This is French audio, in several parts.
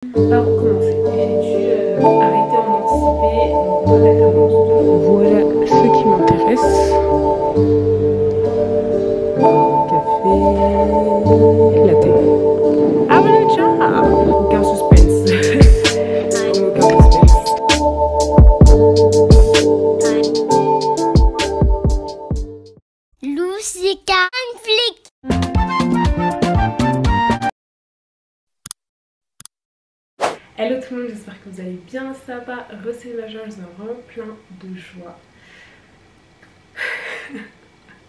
Par où commencer? J'ai dû arrêter en anticipé mon contrat d'alternance. Voilà ce qui m'intéresse. Café, latte. Ah voilà le job! Aucun suspense. Aucun suspense. Lucica Flick. Hello tout le monde, j'espère que vous allez bien, ça va, c'est Major, je suis vraiment plein de joie. Je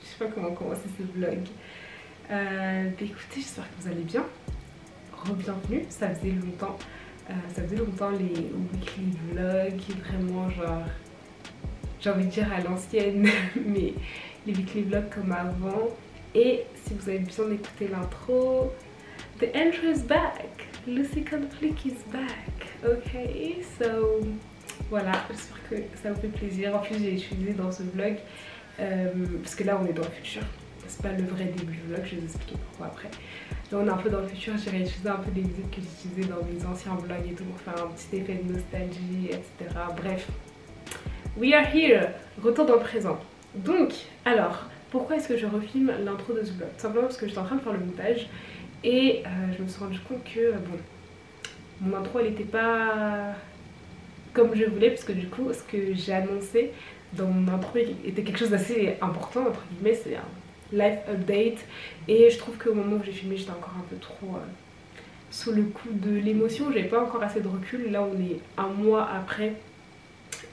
sais pas comment commencer ce vlog. Écoutez, j'espère que vous allez bien. Re-bienvenue, ça faisait longtemps les weekly vlogs, vraiment genre, j'ai envie de dire à l'ancienne, mais les weekly vlogs comme avant. Et si vous avez besoin d'écouter l'intro, the intro is back! Lucy Conflict is back, ok, so voilà, j'espère que ça vous fait plaisir. En plus j'ai utilisé dans ce vlog, parce que là on est dans le futur, c'est pas le vrai début du vlog, je vais vous expliquer pourquoi après. Là on est un peu dans le futur, j'ai réutilisé un peu des musiques que j'utilisais dans mes anciens vlogs et tout pour faire un petit effet de nostalgie, etc. Bref, we are here, retour dans le présent. Donc, alors, pourquoi est-ce que je refilme l'intro de ce vlog? Tout simplement parce que j'étais en train de faire le montage. Et je me suis rendu compte que bon, mon intro elle était pas comme je voulais, parce que du coup ce que j'ai annoncé dans mon intro était quelque chose d'assez important entre guillemets, c'est un life update. Et je trouve qu'au moment où j'ai filmé j'étais encore un peu trop sous le coup de l'émotion, j'avais pas encore assez de recul. Là on est un mois après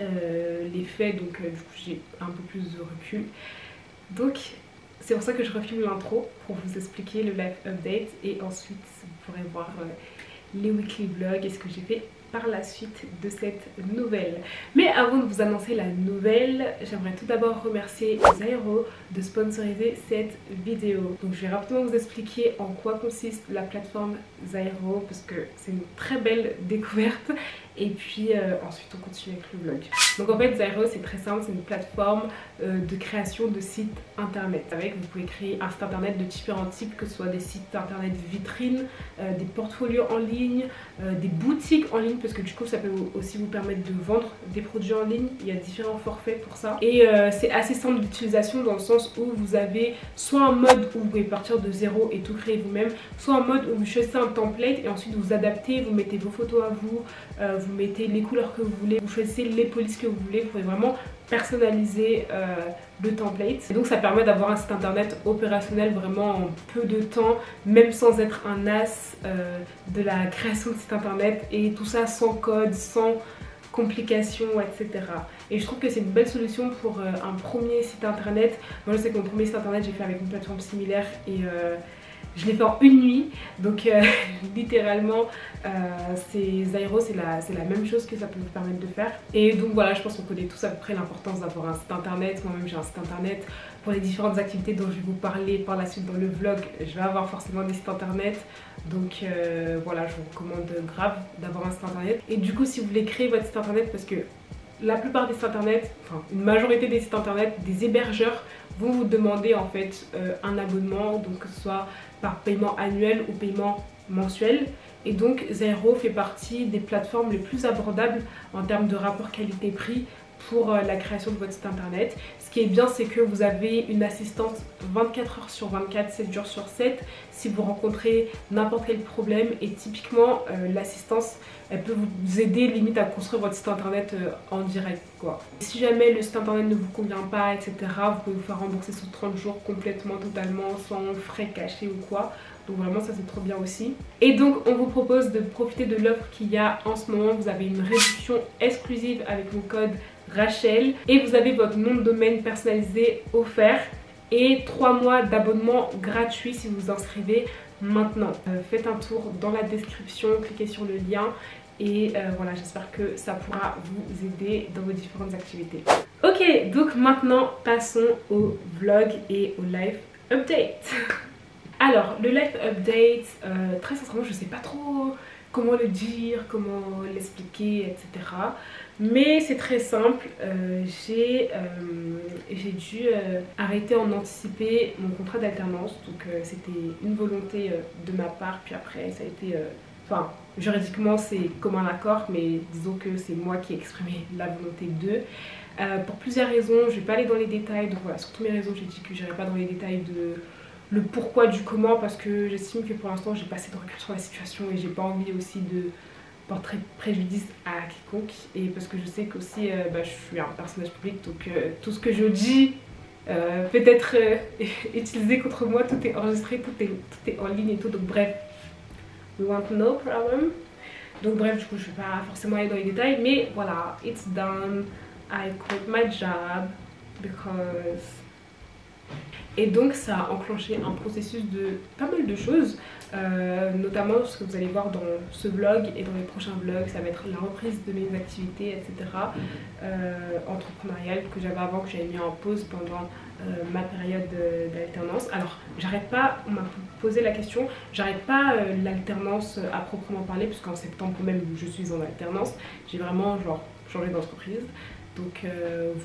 les faits, donc du coup j'ai un peu plus de recul. Donc c'est pour ça que je refilme l'intro, pour vous expliquer le live update et ensuite vous pourrez voir les weekly vlogs et ce que j'ai fait par la suite de cette nouvelle. Mais avant de vous annoncer la nouvelle, j'aimerais tout d'abord remercier Zairo de sponsoriser cette vidéo. Donc je vais rapidement vous expliquer en quoi consiste la plateforme Zairo parce que c'est une très belle découverte. Et puis ensuite on continue avec le vlog. Donc en fait Zairo c'est très simple, c'est une plateforme de création de sites internet. Avec vous pouvez créer un site internet de différents types, que ce soit des sites internet vitrines, des portfolios en ligne, des boutiques en ligne, parce que du coup ça peut aussi vous permettre de vendre des produits en ligne. Il y a différents forfaits pour ça. Et c'est assez simple d'utilisation dans le sens où vous avez soit un mode où vous pouvez partir de zéro et tout créer vous-même, soit un mode où vous choisissez un template et ensuite vous adaptez, vous mettez vos photos à vous, vous mettez les couleurs que vous voulez, vous choisissez les polices que vous voulez, vous pouvez vraiment personnaliser le template. Et donc ça permet d'avoir un site internet opérationnel vraiment en peu de temps, même sans être un as de la création de site internet, et tout ça sans code, sans complications, etc. Et je trouve que c'est une belle solution pour un premier site internet. Moi je sais que mon premier site internet j'ai fait avec une plateforme similaire et je l'ai fait en une nuit, donc littéralement Zairo c'est la même chose que ça peut vous permettre de faire. Et donc voilà, je pense qu'on connaît tous à peu près l'importance d'avoir un site internet. Moi-même j'ai un site internet. Pour les différentes activités dont je vais vous parler par la suite dans le vlog, je vais avoir forcément des sites internet. Donc voilà, je vous recommande grave d'avoir un site internet. Et du coup si vous voulez créer votre site internet, parce que la plupart des sites internet, enfin une majorité des sites internet, des hébergeurs vont vous demander en fait un abonnement, donc que ce soit par paiement annuel ou paiement mensuel. Et donc Zairo fait partie des plateformes les plus abordables en termes de rapport qualité-prix pour la création de votre site internet. Ce qui est bien, c'est que vous avez une assistante 24 heures sur 24, 7 jours sur 7 si vous rencontrez n'importe quel problème. Et typiquement l'assistance elle peut vous aider limite à construire votre site internet en direct quoi. Si jamais le site internet ne vous convient pas, etc., vous pouvez vous faire rembourser sous 30 jours complètement, totalement, sans frais cachés ou quoi. Donc vraiment ça c'est trop bien aussi. Et donc on vous propose de profiter de l'offre qu'il y a en ce moment. Vous avez une réduction exclusive avec mon code Rachel et vous avez votre nom de domaine personnalisé offert et 3 mois d'abonnement gratuit si vous vous inscrivez maintenant. Faites un tour dans la description, cliquez sur le lien et voilà, j'espère que ça pourra vous aider dans vos différentes activités. Ok, donc maintenant passons au vlog et au live update. Alors le live update, très sincèrement je sais pas trop comment le dire, comment l'expliquer, etc. Mais c'est très simple, j'ai dû arrêter en anticipé mon contrat d'alternance. Donc c'était une volonté de ma part, puis après ça a été... Enfin, juridiquement c'est commun accord, mais disons que c'est moi qui ai exprimé la volonté d'eux. Pour plusieurs raisons, je vais pas aller dans les détails, donc voilà, sur toutes mes raisons j'ai dit que j'irai pas dans les détails de le pourquoi du comment, parce que j'estime que pour l'instant j'ai pas assez de recul sur la situation et j'ai pas envie aussi de porter préjudice à quiconque, et parce que je sais qu'aussi je suis un personnage public, donc tout ce que je dis peut être utilisé contre moi, tout est enregistré, tout est en ligne et tout, donc bref, we want no problem. Donc bref, du coup je vais pas forcément aller dans les détails, mais voilà, it's done, I quit my job because... Et donc ça a enclenché un processus de pas mal de choses, notamment ce que vous allez voir dans ce vlog et dans les prochains vlogs, ça va être la reprise de mes activités, etc. Entrepreneuriales que j'avais avant, que j'avais mis en pause pendant ma période d'alternance. Alors j'arrête pas, on m'a posé la question, j'arrête pas l'alternance à proprement parler, puisqu'en septembre même où je suis en alternance, j'ai vraiment genre changé d'entreprise. Donc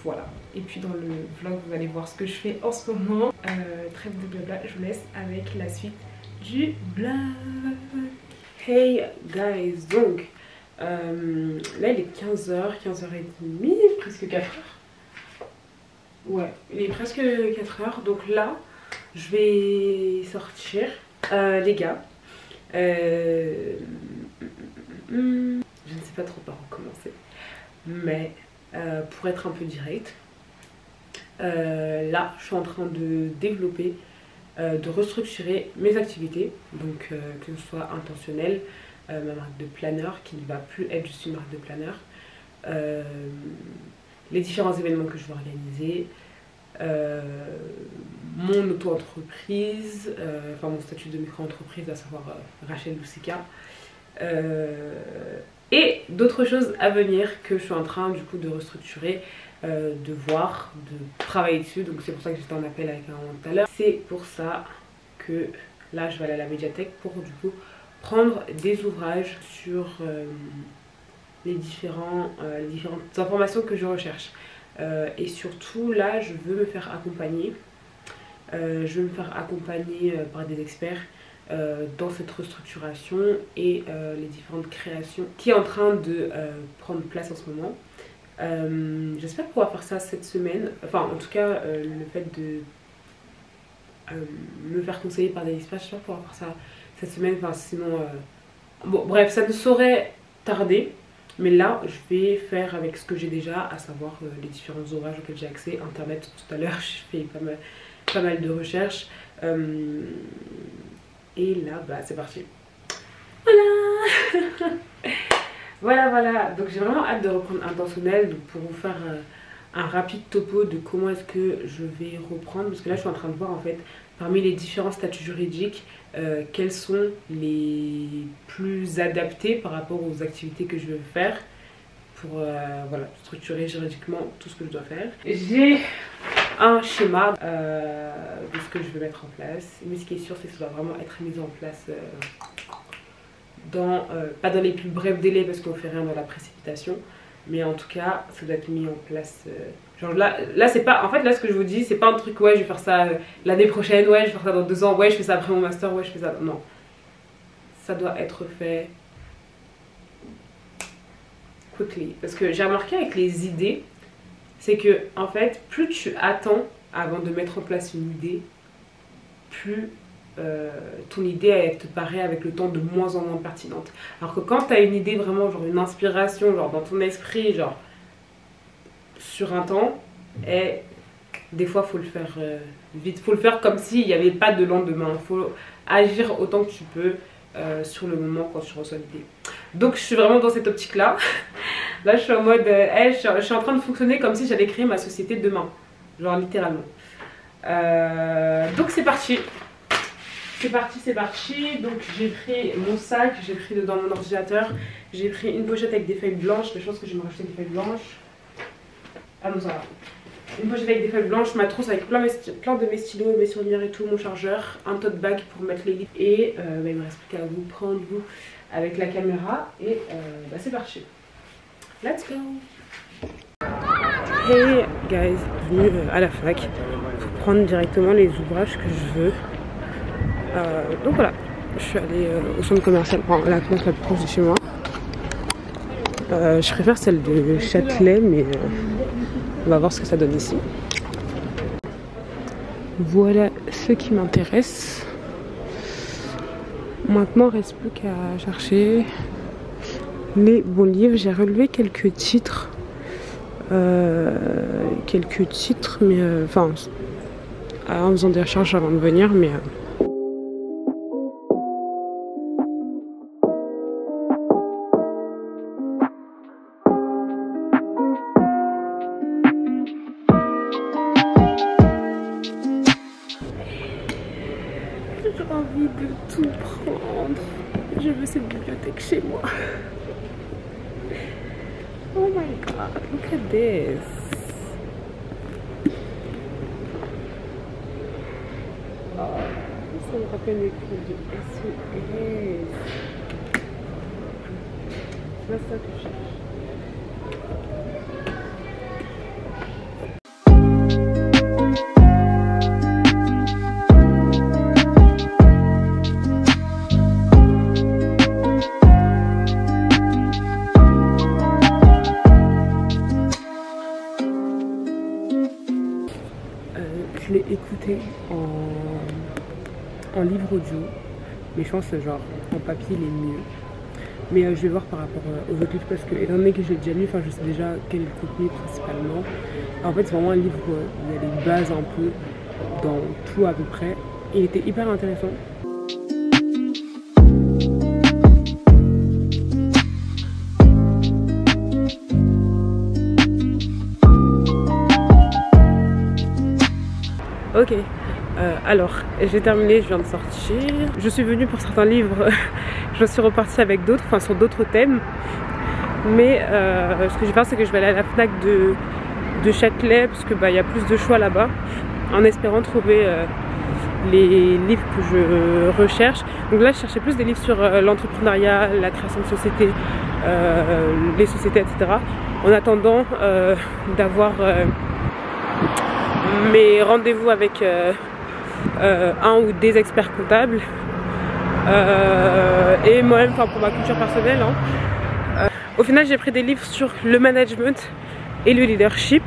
voilà, et puis dans le vlog vous allez voir ce que je fais en ce moment. Trêve de blabla, je vous laisse avec la suite du vlog. Hey guys, donc là il est 15h, 15h30, presque 4h. Ouais, il est presque 4h, donc là je vais sortir. Les gars, je ne sais pas trop par où commencer, mais pour être un peu direct, là je suis en train de développer, de restructurer mes activités, donc que ce soit intentionnel, ma marque de planeur qui ne va plus être juste une marque de planeur, les différents événements que je veux organiser, mon auto-entreprise, enfin mon statut de micro-entreprise, à savoir Rachel Lucika, et d'autres choses à venir que je suis en train du coup de restructurer, de voir, de travailler dessus. Donc c'est pour ça que j'étais en appel avec un moment tout à l'heure. C'est pour ça que là je vais aller à la médiathèque pour du coup prendre des ouvrages sur les différentes informations que je recherche. Et surtout là je veux me faire accompagner. Par des experts dans cette restructuration et les différentes créations qui est en train de prendre place en ce moment. J'espère pouvoir faire ça cette semaine, enfin en tout cas le fait de me faire conseiller par des experts, j'espère pouvoir faire ça cette semaine, enfin sinon bon bref, ça ne saurait tarder, mais là je vais faire avec ce que j'ai déjà, à savoir les différents ouvrages auxquels j'ai accès, internet. Tout à l'heure j'ai fait pas mal de recherches, et là bah c'est parti, voilà. Voilà, donc j'ai vraiment hâte de reprendre intentionnel, donc pour vous faire un rapide topo de comment est-ce que je vais reprendre, parce que là je suis en train de voir en fait parmi les différents statuts juridiques quels sont les plus adaptés par rapport aux activités que je veux faire pour voilà, structurer juridiquement tout ce que je dois faire. J'ai un schéma de ce que je veux mettre en place, mais ce qui est sûr c'est que ça doit vraiment être mis en place pas dans les plus brefs délais, parce qu'on fait rien dans la précipitation, mais en tout cas ça doit être mis en place genre là c'est pas, en fait là ce que je vous dis c'est pas un truc ouais je vais faire ça l'année prochaine, ouais je vais faire ça dans 2 ans, ouais je fais ça après mon master, ouais je fais ça, non, ça doit être fait quickly, parce que j'ai remarqué avec les idées, c'est que en fait plus tu attends avant de mettre en place une idée, plus ton idée elle te paraît avec le temps de moins en moins pertinente. Alors que quand tu as une idée vraiment, genre une inspiration, genre dans ton esprit, genre sur un temps, et des fois faut le faire vite, faut le faire comme s'il n'y avait pas de lendemain, faut agir autant que tu peux sur le moment quand tu reçois l'idée. Donc je suis vraiment dans cette optique là. Là je suis en mode je suis en train de fonctionner comme si j'allais créer ma société demain, genre littéralement. Donc c'est parti. C'est parti, donc j'ai pris mon sac, j'ai pris dedans mon ordinateur, j'ai pris une pochette avec des feuilles blanches, mais je pense que je vais me racheter des feuilles blanches. Ah non ça va. Une pochette avec des feuilles blanches, ma trousse avec plein de mes stylos, mes souvenirs et tout, mon chargeur, un tote bag pour mettre les livres, et il me reste plus qu'à vous prendre vous avec la caméra, et bah c'est parti. Let's go. Hey guys, bienvenue à la fac pour prendre directement les ouvrages que je veux. Donc voilà, Je suis allée au centre commercial, enfin la place la plus proche de chez moi. Je préfère celle de Châtelet, mais on va voir ce que ça donne ici. Voilà ce qui m'intéresse. Maintenant, il ne reste plus qu'à chercher les bons livres. J'ai relevé quelques titres. Mais enfin, en faisant des recherches avant de venir, mais j'ai envie de tout prendre. Je veux cette bibliothèque chez moi. Oh my god, look at this. Oh, ça me rappelle les cours de SES. C'est pas ça que je cherche. Je l'ai écouté en livre audio, mais je pense genre en papier il est mieux. Mais je vais voir par rapport aux autres livres parce que étant donné que j'ai déjà lu, enfin je sais déjà quel est le contenu principalement. En fait c'est vraiment un livre où il y a les bases un peu dans tout à peu près. Il était hyper intéressant. Ok, alors j'ai terminé, je viens de sortir. Je suis venue pour certains livres, je suis repartie avec d'autres, enfin sur d'autres thèmes. Mais ce que je vais faire, c'est que je vais aller à la FNAC de Châtelet, parce que y a plus de choix là-bas, en espérant trouver les livres que je recherche. Donc là, je cherchais plus des livres sur l'entrepreneuriat, la création de sociétés, les sociétés, etc. En attendant d'avoir mes rendez-vous avec un ou des experts comptables et moi-même pour ma culture personnelle. Au final, j'ai pris des livres sur le management et le leadership.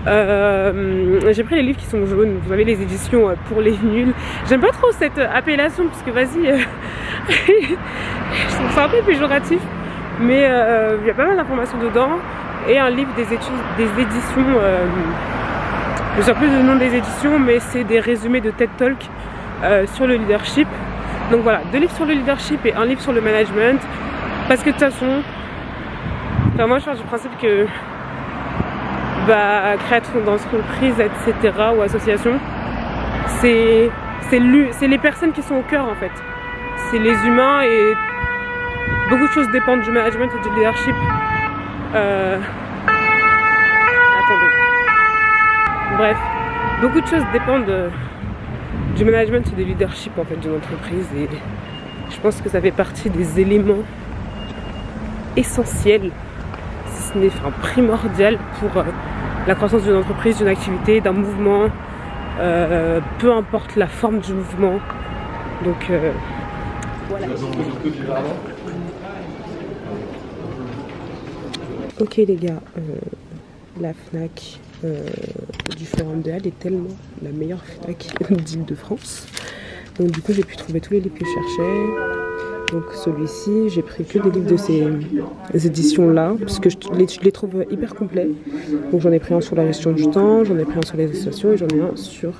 J'ai pris les livres qui sont jaunes, vous avez les éditions pour les nuls. J'aime pas trop cette appellation parce que vas-y, je trouve ça un peu péjoratif, mais il y a pas mal d'informations dedans. Et un livre des éditions, je ne sais plus le nom des éditions, mais c'est des résumés de TED Talk sur le leadership. Donc voilà, 2 livres sur le leadership et un livre sur le management. Parce que de toute façon, moi je pars du principe que création d'entreprise, etc. ou association, c'est les personnes qui sont au cœur en fait. C'est les humains et beaucoup de choses dépendent du management et du leadership. Attendez. Bref, beaucoup de choses dépendent du management et du leadership en fait d'une entreprise, et je pense que ça fait partie des éléments essentiels, si ce n'est primordial pour la croissance d'une entreprise, d'une activité, d'un mouvement, peu importe la forme du mouvement. Donc voilà. Ok les gars, la FNAC du Forum de Halles est tellement la meilleure FNAC d'Île-de-France. Donc du coup j'ai pu trouver tous les livres que je cherchais. Donc celui-ci, j'ai pris que des livres de ces éditions là, parce que je les trouve hyper complets. Donc j'en ai pris un sur la gestion du temps, j'en ai pris un sur les associations et j'en ai un sur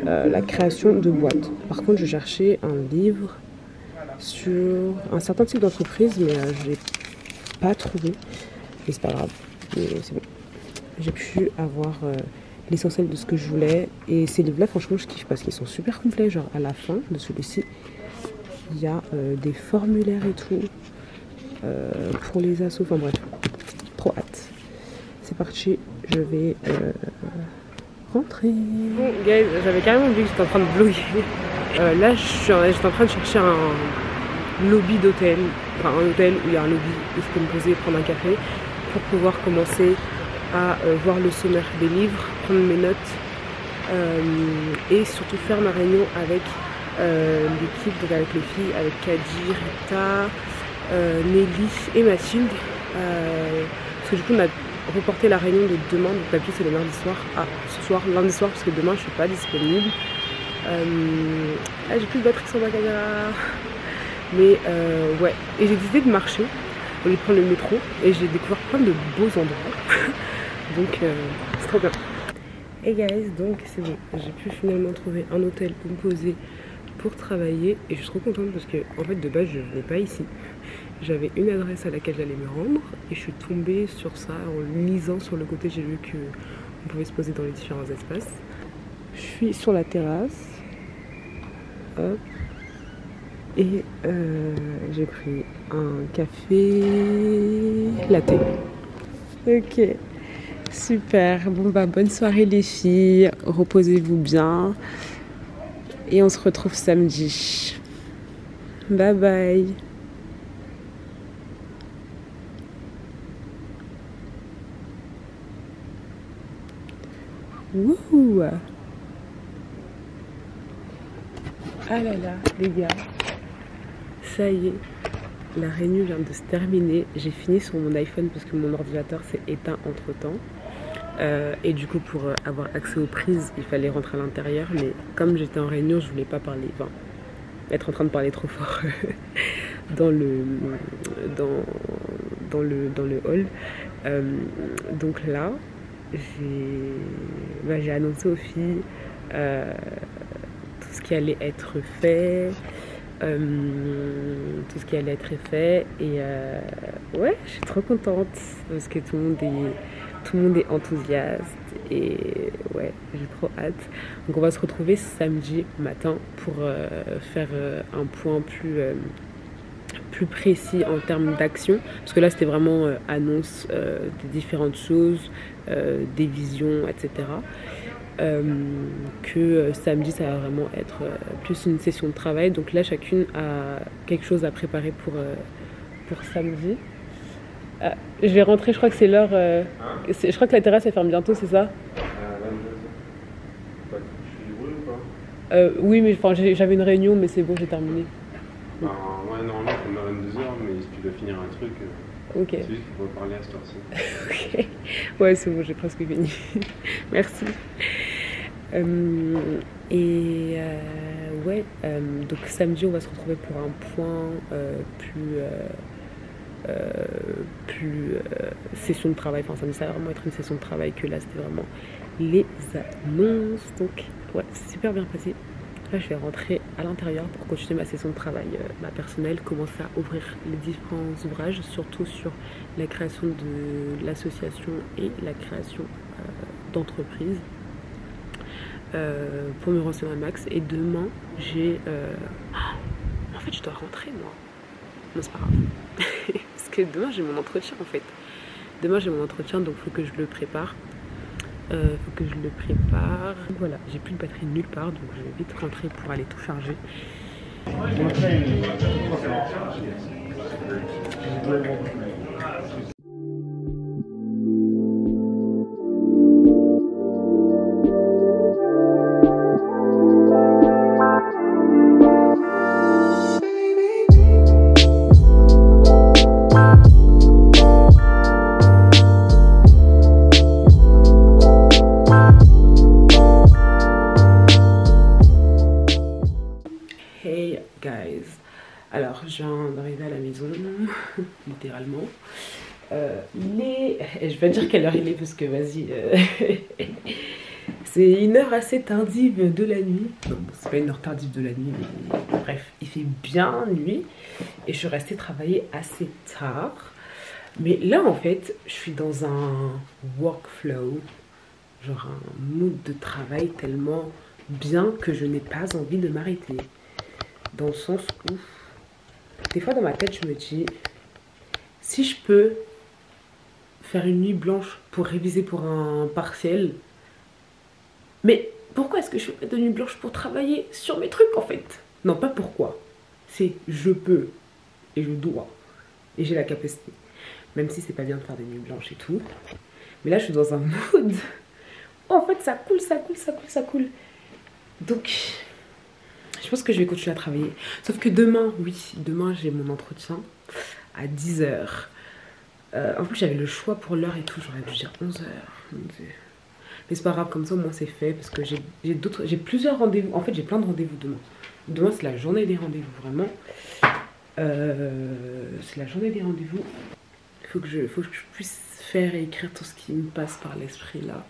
la création de boîtes. Par contre je cherchais un livre sur un certain type d'entreprise, mais je l'ai pas trouvé. Mais c'est pas grave, c'est bon. J'ai pu avoir l'essentiel de ce que je voulais. Et ces livres là franchement je kiffe parce qu'ils sont super complets. Genre à la fin de celui-ci, il y a des formulaires et tout pour les assos, enfin bref, trop hâte. C'est parti, je vais rentrer. Bon guys, j'avais carrément oublié que j'étais en train de vlogger. Là j'étais en train de chercher un lobby d'hôtel, enfin un hôtel où il y a un lobby où je peux me poser, prendre un café, pour pouvoir commencer à voir le sommaire des livres, prendre mes notes et surtout faire ma réunion avec l'équipe, donc avec les filles, avec Kadi, Rita, Nelly et Mathilde. Parce que du coup on a reporté la réunion de demain, donc d'habitude c'est le lundi soir. Ah, ce soir, lundi soir, parce que demain je suis pas disponible. J'ai plus de batterie sur ma caméra. Mais ouais, et j'ai décidé de marcher au lieu de prendre le métro et j'ai découvert plein de beaux endroits. Donc c'est trop bien. Et guys, donc c'est bon, j'ai pu finalement trouver un hôtel où me poser pour travailler et je suis trop contente parce que en fait de base je venais pas ici. J'avais une adresse à laquelle j'allais me rendre et je suis tombée sur ça en lisant sur le côté. J'ai vu qu'on pouvait se poser dans les différents espaces. Je suis sur la terrasse. Hop. Et j'ai pris un café latte. Ok, super. Bon bah bonne soirée les filles, reposez-vous bien. Et on se retrouve samedi. Bye bye. Wouhou. Ah là là, les gars. Ça y est, la réunion vient de se terminer. J'ai fini sur mon iPhone parce que mon ordinateur s'est éteint entre temps. Et du coup, pour avoir accès aux prises, il fallait rentrer à l'intérieur. Mais comme j'étais en réunion, je voulais pas parler, enfin, être en train de parler trop fort dans le hall. Donc là, j'ai annoncé aux filles tout ce qui allait être fait. Tout ce qui allait être fait et ouais, je suis trop contente parce que tout le monde est enthousiaste et ouais, j'ai trop hâte. Donc on va se retrouver samedi matin pour faire un point plus précis en termes d'action, parce que là c'était vraiment annonce des différentes choses, des visions, etc. Que samedi ça va vraiment être plus une session de travail. Donc là chacune a quelque chose à préparer pour samedi. Je vais rentrer, je crois que c'est l'heure. Je crois que la terrasse elle ferme bientôt, c'est ça? Oui, mais j'avais une réunion, mais c'est bon, j'ai terminé. Ouais, normalement comme à 22h, mais si tu dois finir un truc, ok. C'est juste qu'il faut parler à cette heure-ci. Ok. Ouais, c'est bon, j'ai presque fini. Merci. Ouais, donc samedi on va se retrouver pour un point plus session de travail. Enfin, samedi ça va vraiment être une session de travail, que là c'était vraiment les annonces. Donc ouais, c'est super bien passé. Là je vais rentrer à l'intérieur pour continuer ma session de travail, ma personnelle, commencer à ouvrir les différents ouvrages, surtout sur la création de l'association et la création d'entreprise. Pour me renseigner un max. Et demain j'ai en fait je dois rentrer moi. Non, c'est pas grave. Parce que demain j'ai mon entretien en fait. Demain j'ai mon entretien, donc faut que je le prépare. Voilà, j'ai plus de batterie nulle part, donc je vais vite rentrer pour aller tout charger. Hey guys, alors je viens d'arriver à la maison, littéralement. Je vais dire quelle heure il est parce que vas-y, c'est une heure assez tardive de la nuit. Non, c'est pas une heure tardive de la nuit, mais bref, il fait bien nuit et je suis restée travailler assez tard. Mais là en fait, je suis dans un workflow, genre un mood de travail tellement bien que je n'ai pas envie de m'arrêter. Dans le sens où, des fois dans ma tête, je me dis, si je peux faire une nuit blanche pour réviser pour un partiel, mais pourquoi est-ce que je fais pas de nuit blanche pour travailler sur mes trucs en fait? Non, pas pourquoi, c'est je peux et je dois et j'ai la capacité. Même si c'est pas bien de faire des nuits blanches et tout. Mais là, je suis dans un mood. Oh, en fait, ça coule, ça coule, ça coule, ça coule. Donc, je pense que je vais continuer à travailler. Sauf que demain, oui, demain j'ai mon entretien à 10 h. En plus j'avais le choix pour l'heure et tout, j'aurais dû dire 11 h. Mais c'est pas grave, comme ça au moins c'est fait parce que j'ai plusieurs rendez-vous. En fait j'ai plein de rendez-vous demain. Demain c'est la journée des rendez-vous, vraiment. C'est la journée des rendez-vous. Il faut que je puisse faire et écrire tout ce qui me passe par l'esprit là.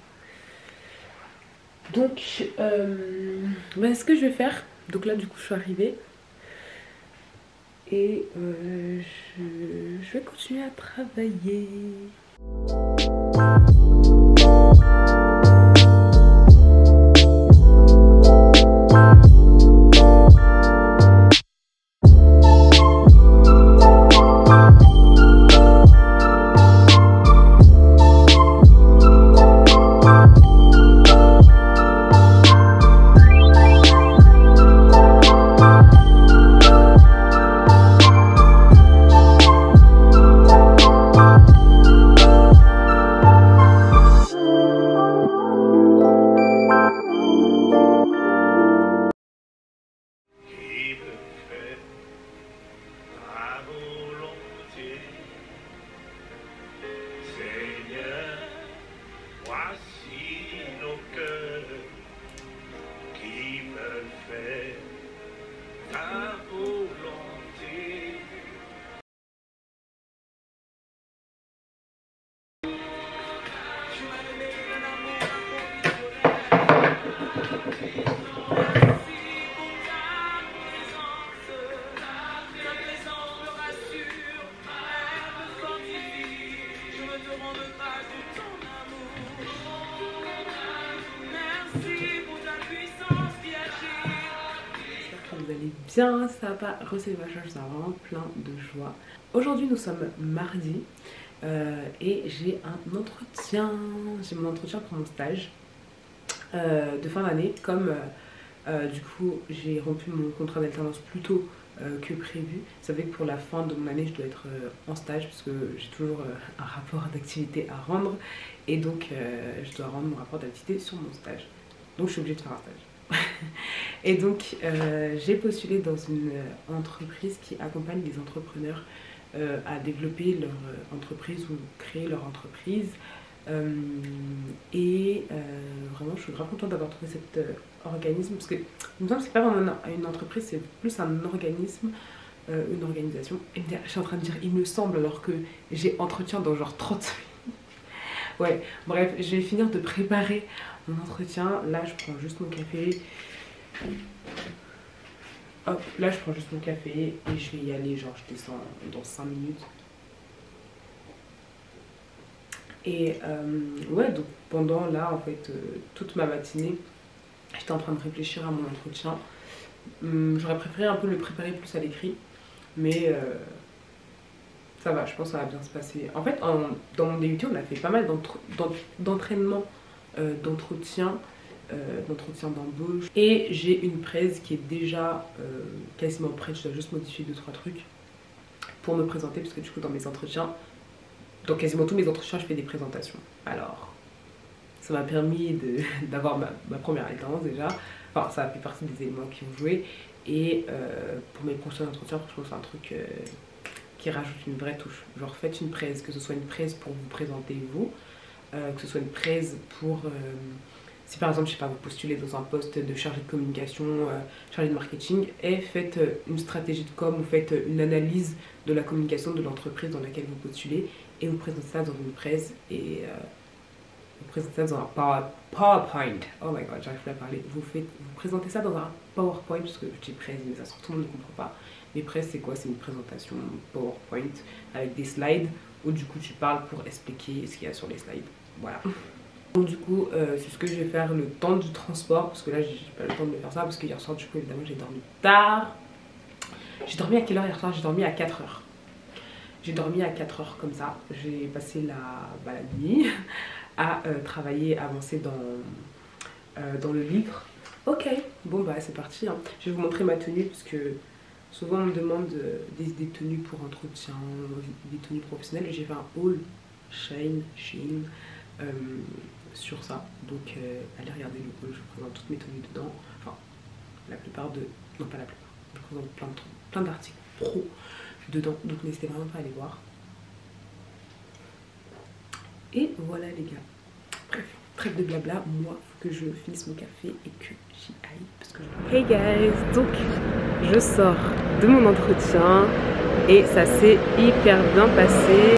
Donc, ce que je vais faire, donc là du coup je suis arrivée et je vais continuer à travailler. Vous allez bien, ça va, recevez ma charge, ça va vraiment plein de joie. Aujourd'hui nous sommes mardi et j'ai un entretien, j'ai mon entretien pour mon stage de fin d'année. Comme du coup j'ai rompu mon contrat d'alternance plus tôt que prévu, ça fait que pour la fin de mon année je dois être en stage parce que j'ai toujours un rapport d'activité à rendre et donc je dois rendre mon rapport d'activité sur mon stage, donc je suis obligée de faire un stage. Et donc j'ai postulé dans une entreprise qui accompagne les entrepreneurs à développer leur entreprise ou créer leur entreprise. Vraiment je suis grave contente d'avoir trouvé cet organisme parce que il me semble que c'est pas vraiment une entreprise, c'est plus un organisme, une organisation. Et je suis en train de dire il me semble alors que j'ai entretien dans genre 30 minutes. Ouais, bref, je vais finir de préparer mon entretien. Là je prends juste mon café. Hop, là je prends juste mon café et je vais y aller, genre je descends dans 5 minutes. Et ouais, donc pendant là en fait toute ma matinée j'étais en train de réfléchir à mon entretien. J'aurais préféré un peu le préparer plus à l'écrit, mais ça va, je pense que ça va bien se passer. En fait dans mon DUT on a fait pas mal d'entraînement, d'entretien d'embauche, et j'ai une presse qui est déjà quasiment prête. Je dois juste modifier 2-3 trucs pour me présenter parce que du coup dans mes entretiens, dans quasiment tous mes entretiens, je fais des présentations. Alors, ça m'a permis d'avoir ma première alternance déjà. Enfin, ça a fait partie des éléments qui ont joué. Et pour mes prochains entretiens, franchement, c'est un truc qui rajoute une vraie touche. Genre, faites une presse, que ce soit une presse pour vous présenter vous, que ce soit une presse pour... si par exemple, je sais pas, vous postulez dans un poste de chargé de communication, chargé de marketing, et faites une stratégie de com, ou faites une analyse de la communication de l'entreprise dans laquelle vous postulez, et vous présentez ça dans une presse, et vous présentez ça dans un PowerPoint. Oh my god, j'arrive plus à parler. Vous présentez ça dans un PowerPoint, parce que je dis presse, mais ça se trouve, tout le monde ne comprend pas. Mais presse, c'est quoi? C'est une présentation PowerPoint avec des slides, où du coup tu parles pour expliquer ce qu'il y a sur les slides. Voilà. Donc du coup c'est ce que je vais faire le temps du transport, parce que là j'ai pas le temps de faire ça parce que hier soir du coup évidemment j'ai dormi tard. J'ai dormi à quelle heure hier soir? J'ai dormi à 4 h. J'ai dormi à 4 h comme ça. J'ai passé la nuit à travailler, avancer dans le livre. Ok, bon bah c'est parti hein. Je vais vous montrer ma tenue parce que souvent on me demande des tenues pour entretien, des tenues professionnelles. J'ai fait un haul Shein sur ça, donc allez regarder le haul, je vous présente toutes mes tenues dedans, enfin la plupart de Non, pas la plupart. Je présente plein d'articles pro dedans, donc n'hésitez vraiment pas à aller voir. Et voilà les gars. Bref, trêve de blabla, moi faut que je finisse mon café et que j'y aille parce que Hey guys, donc je sors de mon entretien et ça s'est hyper bien passé.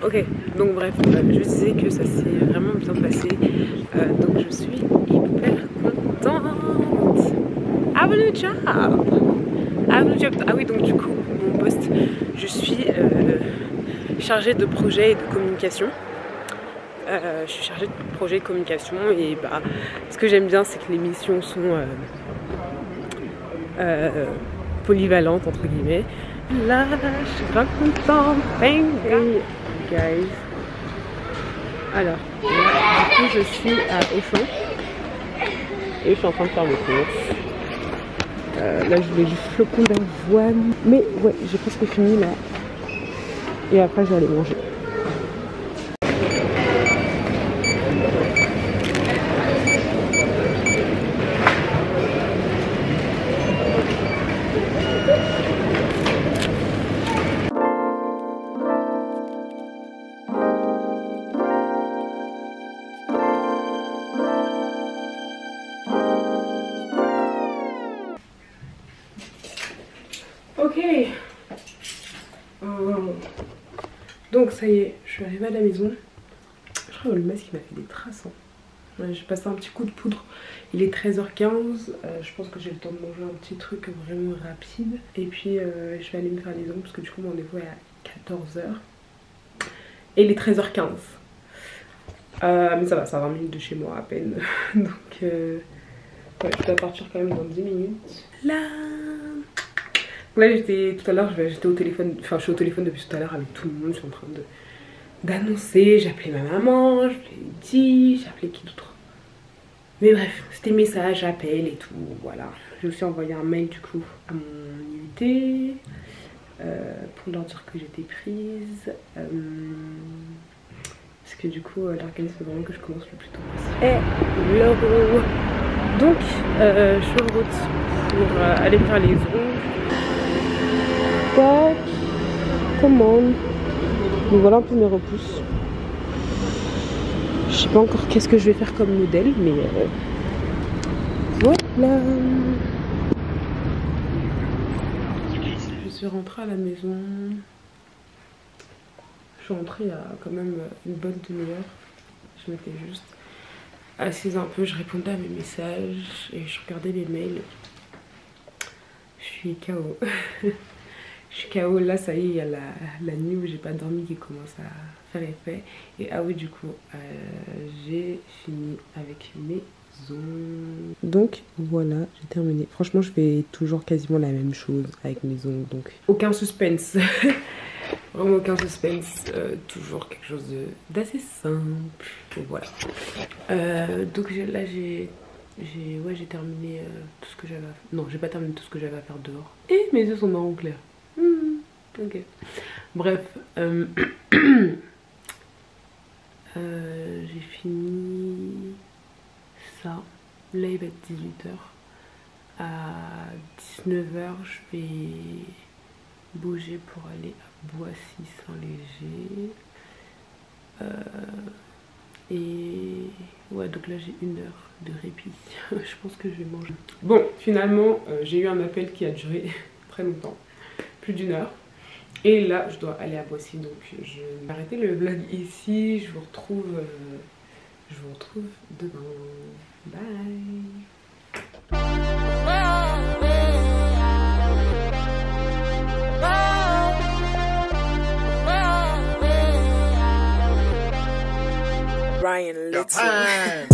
Ok, donc bref, je disais que ça s'est vraiment bien passé, donc je suis hyper contente. Have a new job. Ah oui, donc du coup, mon poste, je suis chargée de projet et de communication. Je suis chargée de projet de communication et bah, ce que j'aime bien, c'est que les missions sont polyvalentes, entre guillemets. Là, je suis grave contente. Bang, bang. Guys. Alors, là, du coup, je suis à Auchan et je suis en train de faire mes courses. Là, je voulais du flocon d'avoine, mais ouais, j'ai presque fini là. Et après, je vais aller manger. Ok, donc ça y est, je suis arrivée à la maison. Je crois que le masque il m'a fait des traces. Ouais, j'ai passé un petit coup de poudre. Il est 13h15. Je pense que j'ai le temps de manger un petit truc vraiment rapide. Et puis je vais aller me faire les ongles parce que du coup mon rendez-vous est à 14h. Et il est 13h15. Mais ça va, c'est à 20 minutes de chez moi à peine. Donc ouais, je dois partir quand même dans 10 minutes. Là j'étais tout à l'heure, j'étais au téléphone, enfin je suis au téléphone depuis tout à l'heure avec tout le monde, je suis en train d'annoncer, j'ai appelé ma maman, je lui ai dit, j'ai appelé qui d'autre. Mais bref, c'était message, appel et tout, voilà. J'ai aussi envoyé un mail du coup à mon IUT pour leur dire que j'étais prise. Parce que du coup l'organisme veut vraiment que je commence le plus tôt possible. Hello. Donc je suis en route pour aller me faire les ongles. Tac, commande. Donc voilà un peu mes repousses. Je sais pas encore qu'est-ce que je vais faire comme modèle, mais voilà. Je suis rentrée à la maison. Je suis rentrée il y a quand même une bonne demi-heure. Je m'étais juste assise un peu, je répondais à mes messages et je regardais les mails. Je suis KO. Je suis KO, là ça y est, il y a la nuit où j'ai pas dormi qui commence à faire effet. Et ah oui, du coup, j'ai fini avec mes ongles. Donc voilà, j'ai terminé. Franchement, je fais toujours quasiment la même chose avec mes ongles. Donc aucun suspense. Vraiment aucun suspense. Toujours quelque chose d'assez simple. Et voilà. Donc là, j'ai terminé tout ce que j'avais à faire. Non, j'ai pas terminé tout ce que j'avais à faire dehors. Et mes yeux sont marron clair. Ok. Bref. J'ai fini ça. Là, il va être 18h. À 19h, je vais bouger pour aller à Boissy-Saint-Léger. Et ouais, donc là j'ai 1 heure de répit. Je pense que je vais manger. Bon, finalement j'ai eu un appel qui a duré très longtemps, plus d'1 heure. Et là je dois aller à Boissy, donc je vais arrêter le vlog ici. Je vous retrouve demain. Bye. Ryan Little.